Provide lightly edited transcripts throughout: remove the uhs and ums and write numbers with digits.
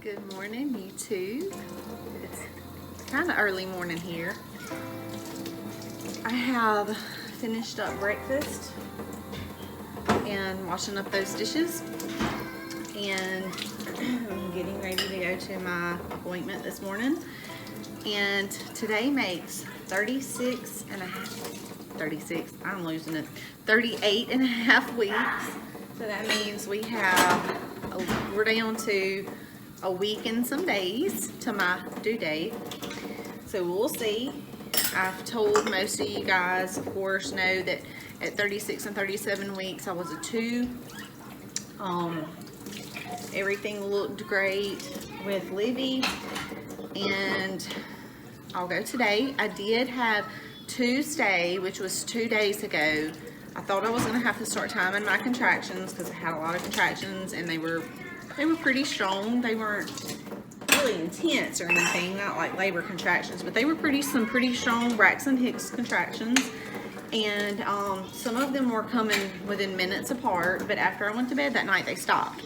Good morning, YouTube. It's kind of early morning here. I have finished up breakfast and washing up those dishes, and I'm getting ready to go to my appointment this morning. And today makes 38 and a half weeks. So that means we're down to a week and some days to my due date. So we'll see. I've told most of you guys, of course, know that at 36 and 37 weeks I was a 2. Everything looked great with Livy, and I'll go today. I did have Tuesday, which was 2 days ago. I thought I was going to have to start timing my contractions because I had a lot of contractions, and they were pretty strong. They weren't really intense or anything, not like labor contractions, but they were some pretty strong Braxton Hicks contractions. And some of them were coming within minutes apart, but after I went to bed that night, they stopped.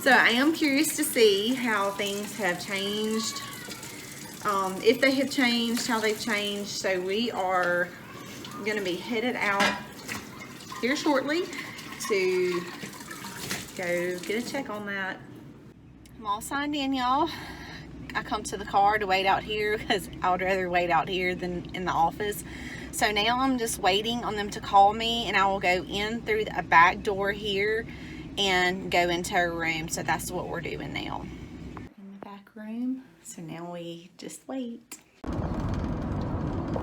So I am curious to see how things have changed, if they have changed, how they've changed. So we are going to be headed out here shortly to go get a check on that. I'm all signed in, y'all. I come to the car to wait out here because I would rather wait out here than in the office. So now I'm just waiting on them to call me, and I will go in through a back door here and go into her room. So that's what we're doing now. In the back room. So now we just wait.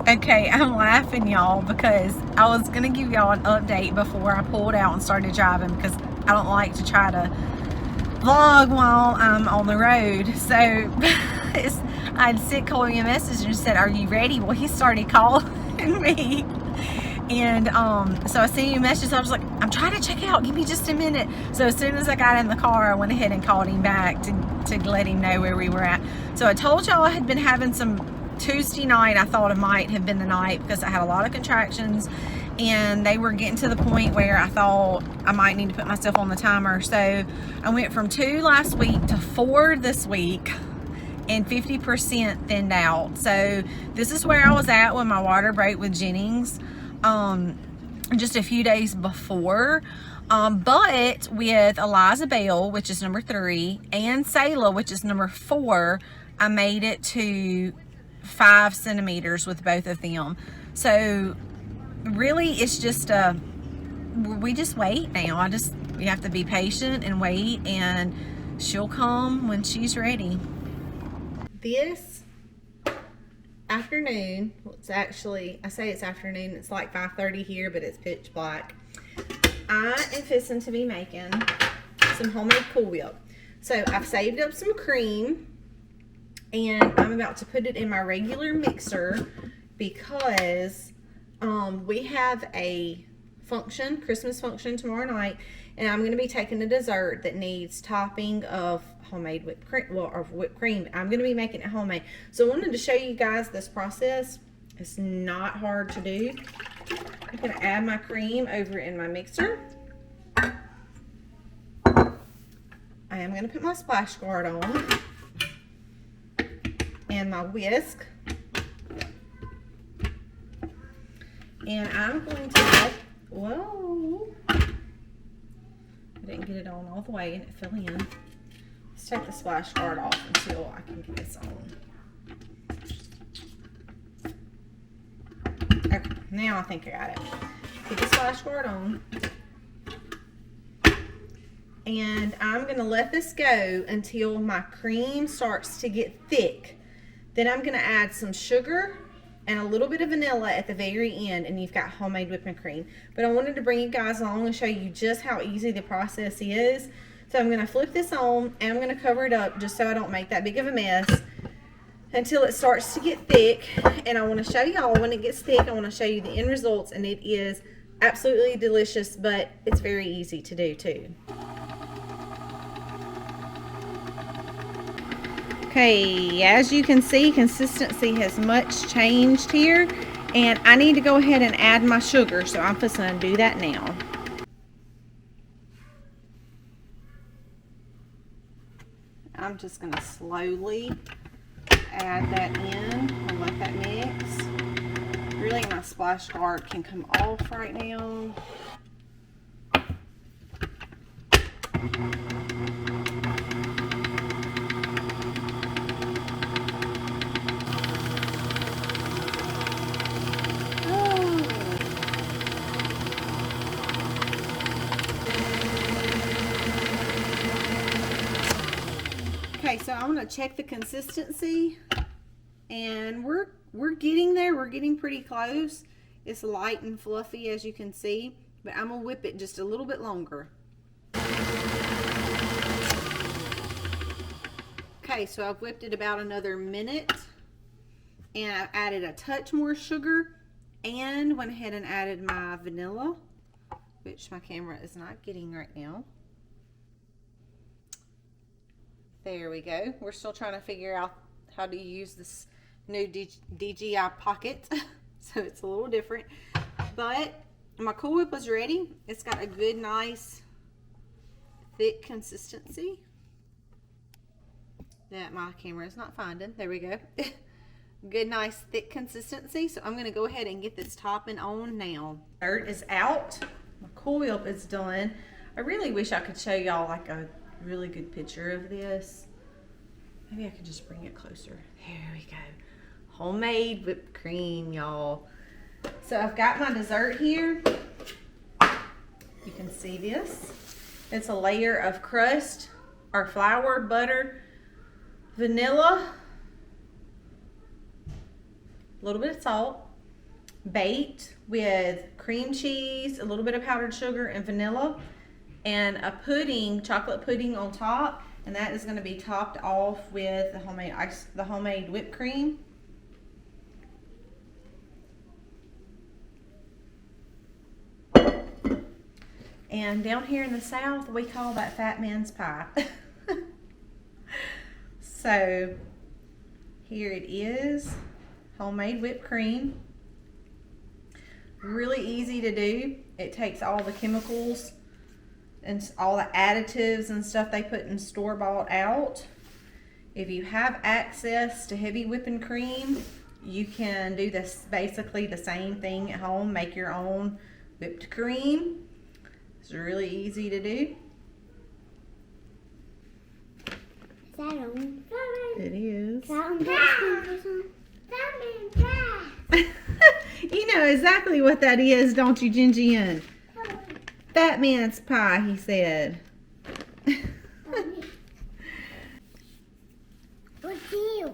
Okay, I'm laughing, y'all, because I was gonna give y'all an update before I pulled out and started driving, because I don't like to try to vlog while I'm on the road. So I'd sent Colby a message and said, "Are you ready?" Well, he started calling me, and so I sent you a message. I was like, "I'm trying to check out, give me just a minute." So as soon as I got in the car, I went ahead and called him back to let him know where we were at. So I told y'all I had been having some Tuesday night. I thought it might have been the night because I had a lot of contractions, and they were getting to the point where I thought I might need to put myself on the timer. So I went from 2 last week to 4 this week, and 50% thinned out. So this is where I was at when my water broke with Jennings just a few days before. But with Eliza Bell, which is number 3, and Selah, which is number 4, I made it to 5 centimeters with both of them. So really it's just we just wait now. You have to be patient and wait, and she'll come when she's ready. This afternoon, it's actually, I say it's afternoon, it's like 5:30 here, but it's pitch black. I am fixing to be making some homemade Cool Whip. So I've saved up some cream, and I'm about to put it in my regular mixer because we have a function, Christmas function tomorrow night, and I'm going to be taking a dessert that needs topping of homemade whipped cream, of whipped cream. I'm going to be making it homemade. So I wanted to show you guys this process. It's not hard to do. I'm going to add my cream over in my mixer. I am going to put my splash guard on and my whisk, and I'm going to whoa, I didn't get it on all the way and it fell in. Let's take the splash guard off until I can get this on. Okay, now I think I got it. Put the splash guard on, and I'm going to let this go until my cream starts to get thick. Then I'm going to add some sugar and a little bit of vanilla at the very end, and you've got homemade whipping cream. But I wanted to bring you guys along and show you just how easy the process is. So I'm going to flip this on, and I'm going to cover it up just so I don't make that big of a mess until it starts to get thick. And I want to show y'all when it gets thick. I want to show you the end results, and it is absolutely delicious, but it's very easy to do too. Okay, as you can see, consistency has much changed here, and I need to go ahead and add my sugar, so I'm just going to do that now. I'm just going to slowly add that in and let that mix. Really, my splash guard can come off right now. Okay, so I'm going to check the consistency, and we're getting there. We're getting pretty close. It's light and fluffy, as you can see, but I'm going to whip it just a little bit longer. Okay, so I've whipped it about another minute, and I've added a touch more sugar and went ahead and added my vanilla, which my camera is not getting right now. There we go. We're still trying to figure out how to use this new DJI Pocket, so it's a little different. But my Cool Whip was ready. It's got a good, nice, thick consistency that my camera is not finding. There we go. Good, nice, thick consistency. So I'm going to go ahead and get this topping on now. Dirt is out. My Cool Whip is done. I really wish I could show y'all like a really good picture of this. Maybe I could just bring it closer. There we go. Homemade whipped cream, y'all. So I've got my dessert here. You can see this. It's a layer of crust or flour, butter, vanilla, a little bit of salt, baked with cream cheese, a little bit of powdered sugar and vanilla, and a pudding, chocolate pudding on top, and that is going to be topped off with the homemade whipped cream. And down here in the South, we call that fat man's pie. So here it is, homemade whipped cream. Really easy to do. It takes all the chemicals and all the additives and stuff they put in store-bought out. If you have access to heavy whipping cream, you can do this basically the same thing at home. Make your own whipped cream. It's really easy to do. Is that on? It is. Is that on? You know exactly what that is, don't you, Jinjian? Fat man's pie, he said. What's you?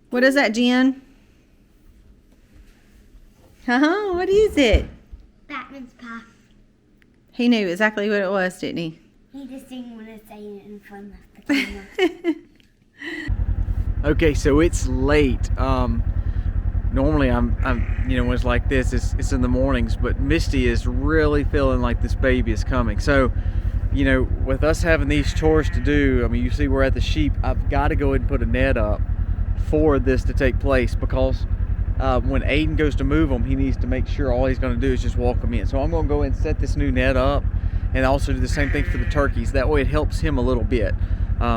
What is that, Jen? What is it? Batman's pie. He knew exactly what it was, didn't he? He just didn't want to say it in front of the camera. Okay, so it's late. Normally I'm you know, when it's like this, it's in the mornings, but Misty is really feeling like this baby is coming. So, you know, with us having these chores to do, I mean, you see we're at the sheep. I've got to go ahead and put a net up for this to take place, because when Aiden goes to move them, he needs to make sure all he's going to do is just walk them in. So I'm going to go ahead and set this new net up, and also do the same thing for the turkeys. That way it helps him a little bit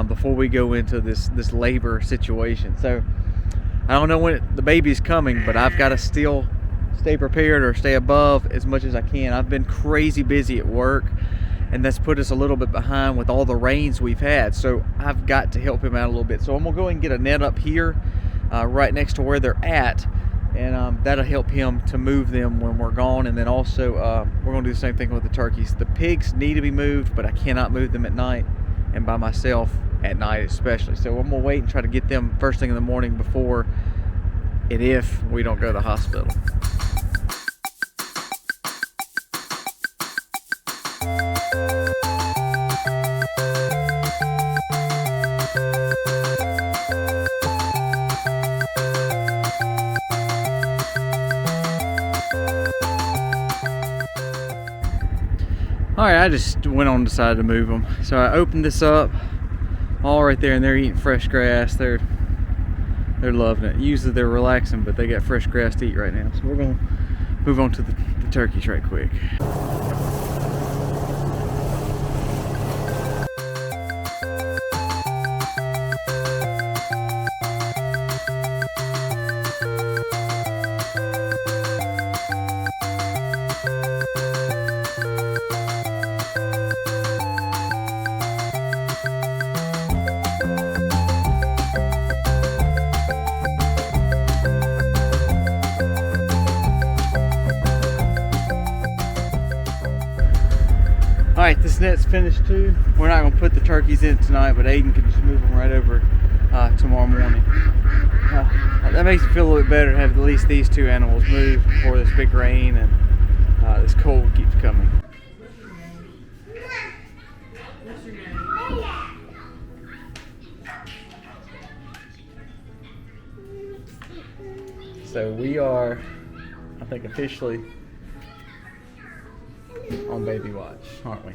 before we go into this labor situation. So I don't know when the baby's coming, but I've got to still stay prepared or stay above as much as I can. I've been crazy busy at work, and that's put us a little bit behind with all the rains we've had. So I've got to help him out a little bit. So I'm gonna go ahead and get a net up here right next to where they're at, and that'll help him to move them when we're gone. And then also we're gonna do the same thing with the turkeys. The pigs need to be moved, but I cannot move them at night and by myself at night especially. So I'm gonna wait and try to get them first thing in the morning before and if we don't go to the hospital. Alright, I just went on and decided to move them. So I opened this up, all right there, and they're eating fresh grass. They're loving it. Usually they're relaxing, but they got fresh grass to eat right now. So we're move on to the turkeys right quick. Alright, this net's finished too. We're not going to put the turkeys in tonight, but Aiden can just move them right over tomorrow morning. That makes me feel a little bit better to have at least these two animals move before this big rain and this cold keeps coming. So we are, I think, officially on baby watch, aren't we?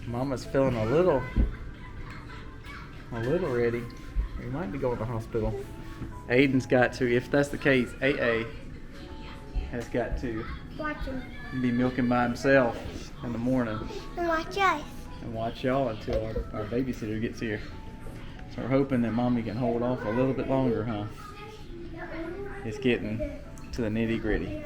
Mama's feeling a little ready. We might be going to the hospital. Aiden's got to, if that's the case, AA has got to be milking by himself in the morning. And watch us. And watch y'all until our babysitter gets here. So we're hoping that Mommy can hold off a little bit longer, huh? It's getting to the nitty gritty.